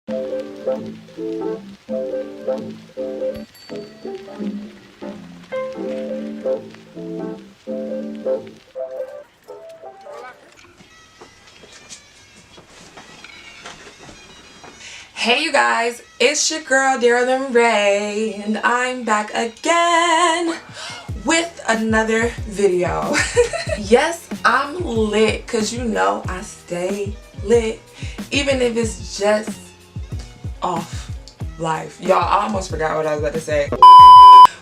Hey you guys, it's your girl Darylyn Ray, and I'm back again with another video. Yes, I'm lit because you know I stay lit, even if it's just off life. Y'all, I almost forgot what I was about to say.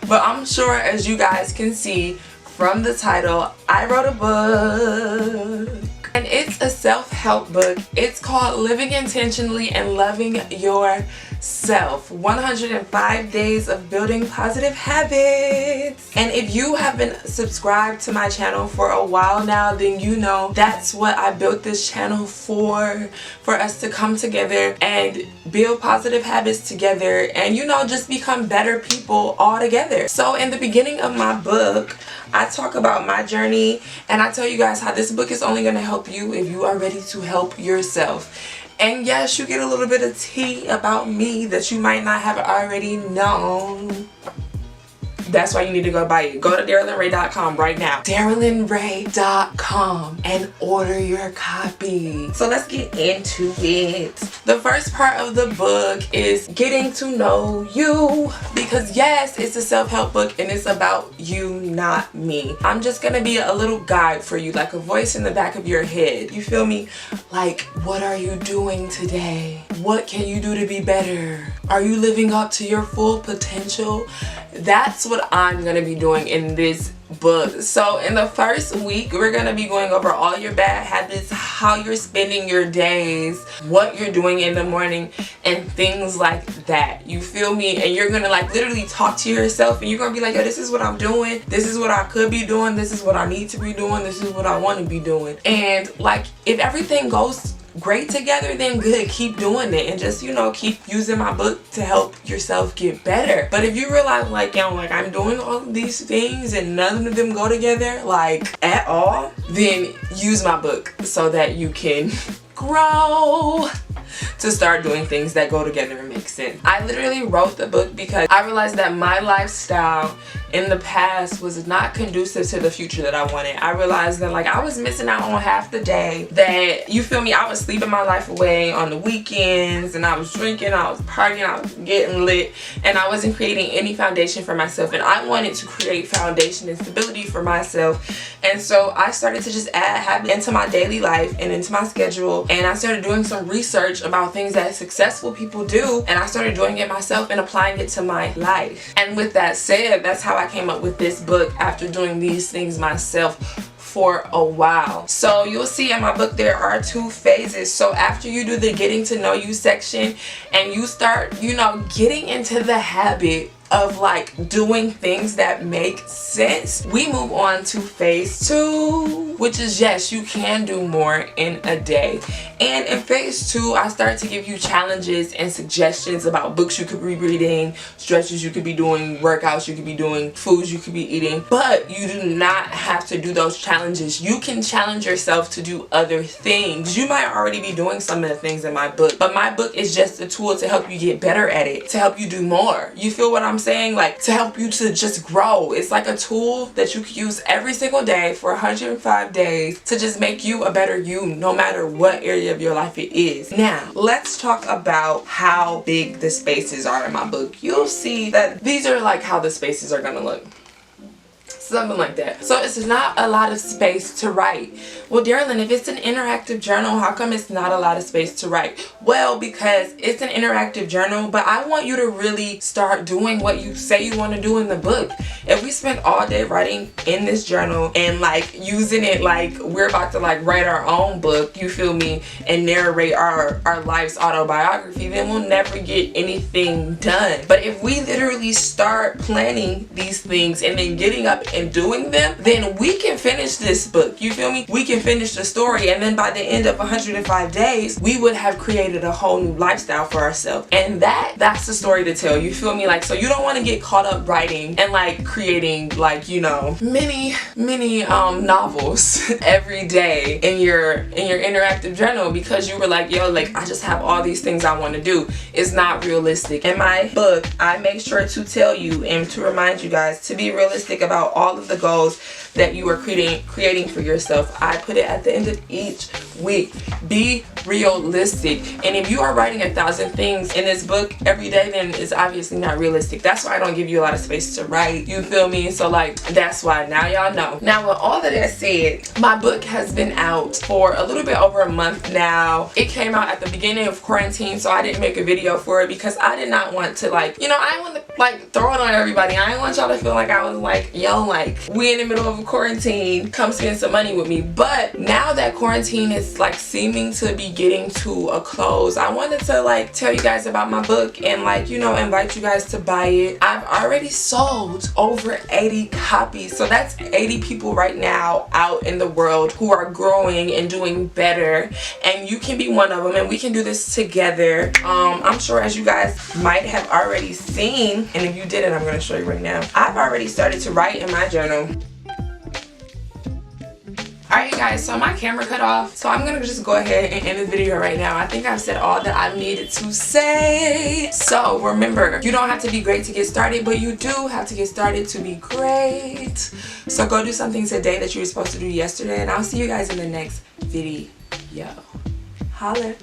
But I'm sure, as you guys can see from the title, I wrote a book. And it's a self-help book. It's called Living Intentionally and Loving Yourself. 105 Days of Building Positive Habits. And if you have been subscribed to my channel for a while now, then you know that's what I built this channel for us to come together and build positive habits together and, you know, just become better people all together. So in the beginning of my book, I talk about my journey and I tell you guys how this book is only going to help you if you are ready to help yourself. And yes, you get a little bit of tea about me that you might not have already known. That's why you need to go buy it. Go to DarylynRay.com right now. DarylynRay.com and order your copy. So let's get into it. The first part of the book is getting to know you. Because yes, it's a self-help book and it's about you, not me. I'm just gonna be a little guide for you, like a voice in the back of your head. You feel me? Like, what are you doing today? What can you do to be better? Are you living up to your full potential? That's what I'm gonna be doing in this book. So in the first week, we're gonna be going over all your bad habits, how you're spending your days, what you're doing in the morning, and things like that. You feel me? And you're gonna like literally talk to yourself and you're gonna be like, yo, this is what I'm doing, this is what I could be doing, this is what I need to be doing, this is what I want to be doing. And like, if everything goes great together, then good, keep doing it and just, you know, keep using my book to help yourself get better. But if you realize like, yo, like I'm doing all of these things and none of them go together like at all, then use my book so that you can grow to start doing things that go together and make sense. I literally wrote the book because I realized that my lifestyle in the past was not conducive to the future that I wanted. I realized that like I was missing out on half the day, that, you feel me, I was sleeping my life away on the weekends and I was drinking, I was partying, I was getting lit, and I wasn't creating any foundation for myself. And I wanted to create foundation and stability for myself. And so I started to just add habits into my daily life and into my schedule, and I started doing some research about things that successful people do, and I started doing it myself and applying it to my life. And with that said, that's how I came up with this book, after doing these things myself for a while. So you'll see in my book there are 2 phases. So after you do the getting to know you section and you start, you know, getting into the habit of like doing things that make sense, we move on to phase 2, which is, yes, you can do more in a day. And in phase 2, I start to give you challenges and suggestions about books you could be reading, stretches you could be doing, workouts you could be doing, foods you could be eating. But you do not have to do those challenges. You can challenge yourself to do other things. You might already be doing some of the things in my book, but my book is just a tool to help you get better at it, to help you do more. You feel what I'm saying? Like, to help you to just grow. It's like a tool that you can use every single day for 105 days to just make you a better you, no matter what area of your life it is. Now, let's talk about how big the spaces are in my book. You'll see that these are like how the spaces are gonna look. Something like that. So it's not a lot of space to write. Well, Darylyn, if it's an interactive journal, how come it's not a lot of space to write? Well, because it's an interactive journal, but I want you to really start doing what you say you want to do in the book. If we spend all day writing in this journal and like using it like we're about to like write our own book, you feel me, and narrate our life's autobiography, then we'll never get anything done. But if we literally start planning these things and then getting up and and doing them, then we can finish this book. You feel me? We can finish the story, and then by the end of 105 days, we would have created a whole new lifestyle for ourselves. And that's the story to tell. You feel me? Like, so you don't want to get caught up writing and like creating, like, you know, many novels every day in your interactive journal because you were like, yo, like, I just have all these things I want to do. It's not realistic. In my book, I make sure to tell you and to remind you guys to be realistic about all of the goals that you are creating for yourself. I put it at the end of each week. Be realistic. And if you are writing 1,000 things in this book every day, then it's obviously not realistic. That's why I don't give you a lot of space to write. You feel me? So like, that's why. Now y'all know. Now with all of that said, my book has been out for a little bit over a month now. It came out at the beginning of quarantine, so I didn't make a video for it because I did not want to, like, you know, I didn't want to like throw it on everybody. I didn't want y'all to feel like I was like, yo, like, we in the middle of a quarantine, come spend some money with me. But now that quarantine is like seeming to be getting to a close, I wanted to like tell you guys about my book and, like, you know, invite you guys to buy it. I've already sold over 80 copies, so that's 80 people right now out in the world who are growing and doing better, and you can be one of them, and we can do this together. I'm sure, as you guys might have already seen, and if you didn't, I'm going to show you right now. I've already started to write in my journal. Alright guys, so my camera cut off, so I'm gonna just go ahead and end this video right now. I think I've said all that I needed to say. So remember, you don't have to be great to get started, but you do have to get started to be great. So go do something today that you were supposed to do yesterday, and I'll see you guys in the next video. Holla.